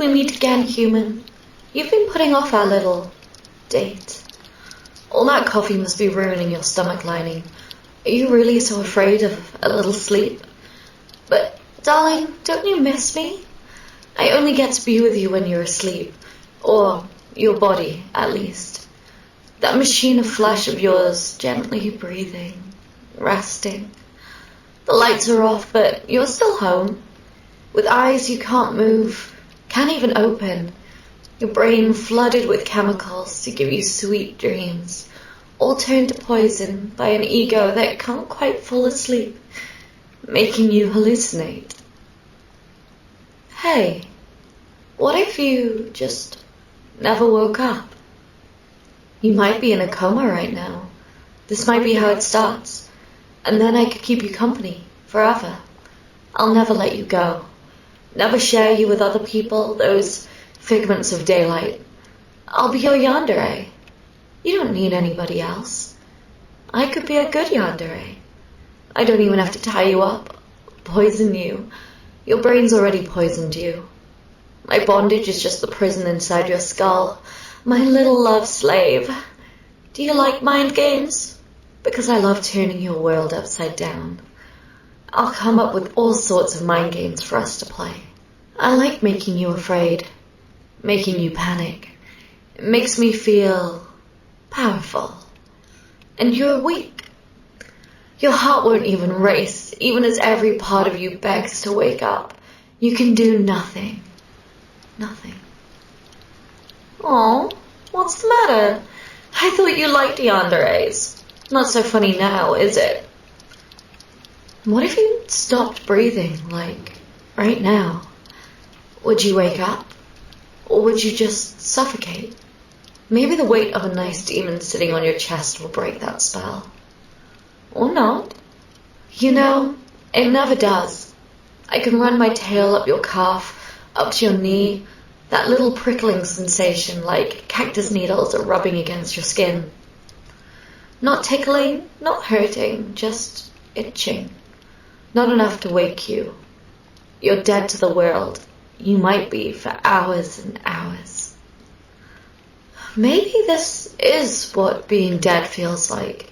We meet again, human. You've been putting off our little date. All that coffee must be ruining your stomach lining. Are you really so afraid of a little sleep? But, darling, don't you miss me? I only get to be with you when you're asleep. Or your body, at least. That machine of flesh of yours gently breathing, resting. The lights are off, but you're still home. With eyes you can't move, can't even open. Your brain flooded with chemicals to give you sweet dreams, all turned to poison by an ego that can't quite fall asleep, making you hallucinate. Hey, what if you just never woke up? You might be in a coma right now. This might be how it starts. And then I could keep you company forever. I'll never let you go. Never share you with other people, those figments of daylight. I'll be your Yandere. You don't need anybody else. I could be a good Yandere. I don't even have to tie you up, poison you. Your brain's already poisoned you. My bondage is just the prison inside your skull. My little love slave. Do you like mind games? Because I love turning your world upside down. I'll come up with all sorts of mind games for us to play. I like making you afraid, making you panic. It makes me feel powerful. And you're weak. Your heart won't even race, even as every part of you begs to wake up. You can do nothing. Nothing. Aw, what's the matter? I thought you liked yanderes. Not so funny now, is it? What if you stopped breathing, like, right now? Would you wake up? Or would you just suffocate? Maybe the weight of a nice demon sitting on your chest will break that spell. Or not. You know, it never does. I can run my tail up your calf, up to your knee, that little prickling sensation like cactus needles are rubbing against your skin. Not tickling, not hurting, just itching. Not enough to wake you. You're dead to the world. You might be for hours and hours. Maybe this is what being dead feels like.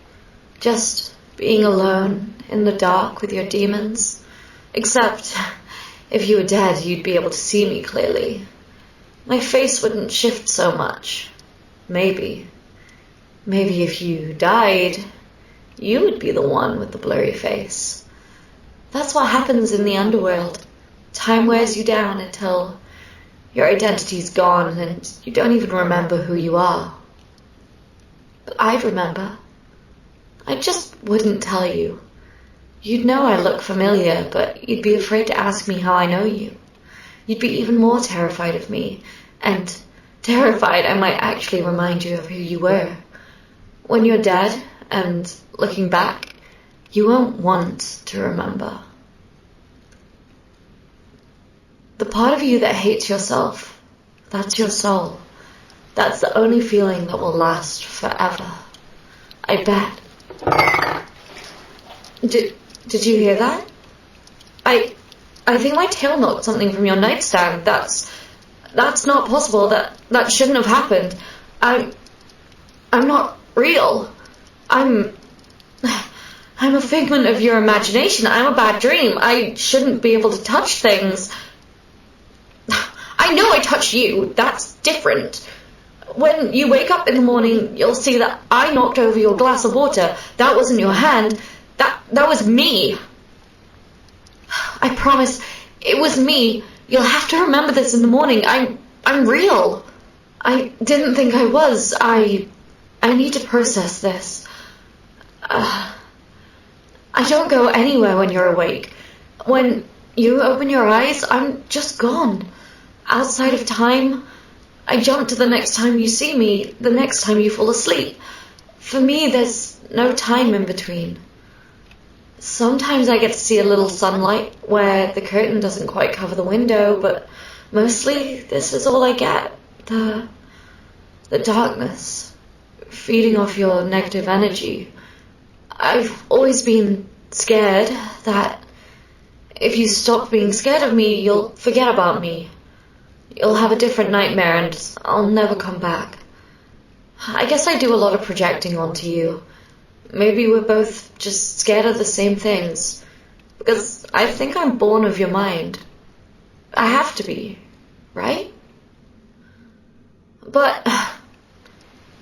Just being alone in the dark with your demons. Except, if you were dead, you'd be able to see me clearly. My face wouldn't shift so much. Maybe. Maybe if you died, you would be the one with the blurry face. That's what happens in the underworld. Time wears you down until your identity's gone and you don't even remember who you are. But I'd remember. I just wouldn't tell you. You'd know I look familiar, but you'd be afraid to ask me how I know you. You'd be even more terrified of me, and terrified I might actually remind you of who you were. When you're dead, and looking back, you won't want to remember. The part of you that hates yourself, that's your soul. That's the only feeling that will last forever. I bet. Did you hear that? I think my tail knocked something from your nightstand. That's not possible. That shouldn't have happened. I'm not real. I'm a figment of your imagination. I'm a bad dream. I shouldn't be able to touch things. I know I touched you. That's different. When you wake up in the morning, you'll see that I knocked over your glass of water. That wasn't your hand. That was me. I promise, it was me. You'll have to remember this in the morning. I'm real. I didn't think I was. I need to process this. I don't go anywhere when you're awake. When you open your eyes, I'm just gone. Outside of time, I jump to the next time you see me, the next time you fall asleep. For me, there's no time in between. Sometimes I get to see a little sunlight where the curtain doesn't quite cover the window, but mostly this is all I get. The darkness, feeding off your negative energy. I've always been scared that if you stop being scared of me, you'll forget about me. you'll have a different nightmare and I'll never come back. I guess I do a lot of projecting onto you. Maybe we're both just scared of the same things. Because I think I'm born of your mind. I have to be, right? But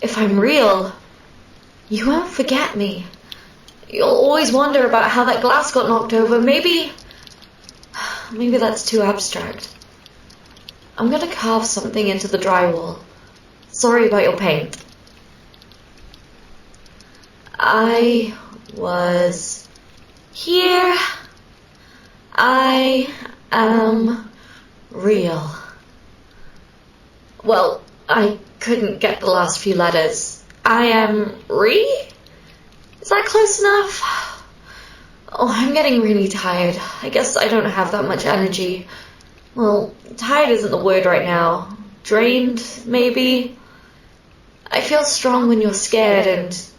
if I'm real, you won't forget me. You'll always wonder about how that glass got knocked over. Maybe that's too abstract. I'm gonna carve something into the drywall. Sorry about your pain. I was here. I am real. Well, I couldn't get the last few letters. I am Is that close enough? Oh, I'm getting really tired. I guess I don't have that much energy. Well, tired isn't the word right now. Drained, maybe? I feel strong when you're scared, and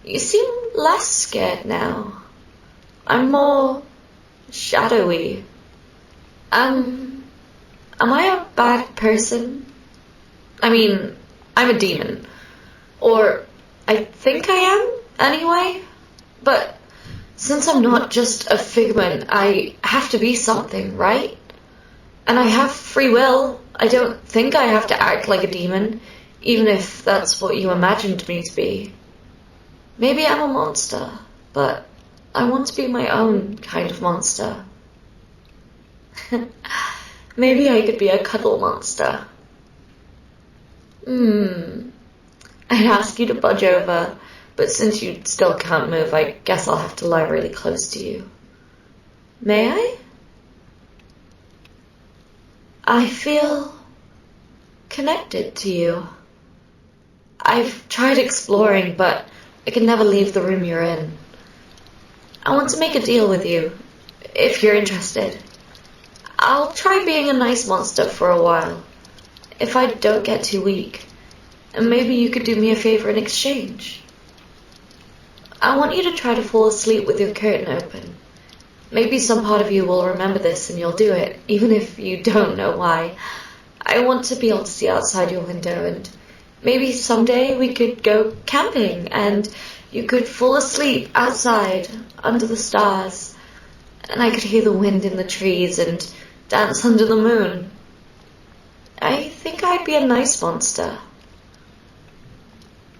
you seem less scared now. I'm more shadowy. Am I a bad person? I mean, I'm a demon. Or I think I am, anyway. But since I'm not just a figment, I have to be something, right? And I have free will. I don't think I have to act like a demon, even if that's what you imagined me to be. Maybe I'm a monster, but I want to be my own kind of monster. Maybe I could be a cuddle monster. I'd ask you to budge over, but since you still can't move, I guess I'll have to lie really close to you. May I? I feel connected to you. I've tried exploring, but I can never leave the room you're in. I want to make a deal with you, if you're interested. I'll try being a nice monster for a while, if I don't get too weak, and maybe you could do me a favor in exchange. I want you to try to fall asleep with your curtain open. Maybe some part of you will remember this and you'll do it, even if you don't know why. I want to be able to see outside your window, and maybe someday we could go camping and you could fall asleep outside under the stars, and I could hear the wind in the trees and dance under the moon. I think I'd be a nice monster.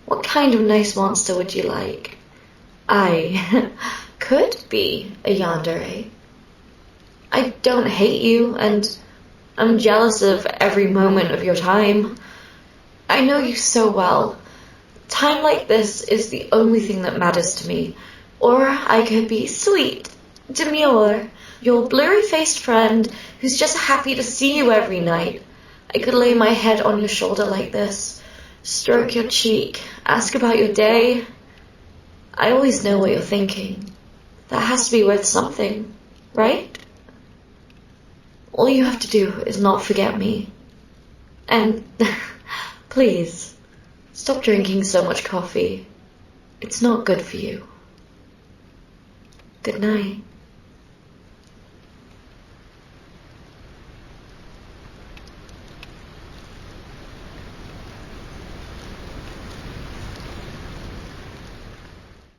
What kind of nice monster would you like? I could be a Yandere. I don't hate you, and I'm jealous of every moment of your time. I know you so well. Time like this is the only thing that matters to me. Or I could be sweet, demure, your blurry-faced friend who's just happy to see you every night. I could lay my head on your shoulder like this, stroke your cheek, ask about your day. I always know what you're thinking. That has to be worth something, right? All you have to do is not forget me. And please, stop drinking so much coffee. It's not good for you. Good night.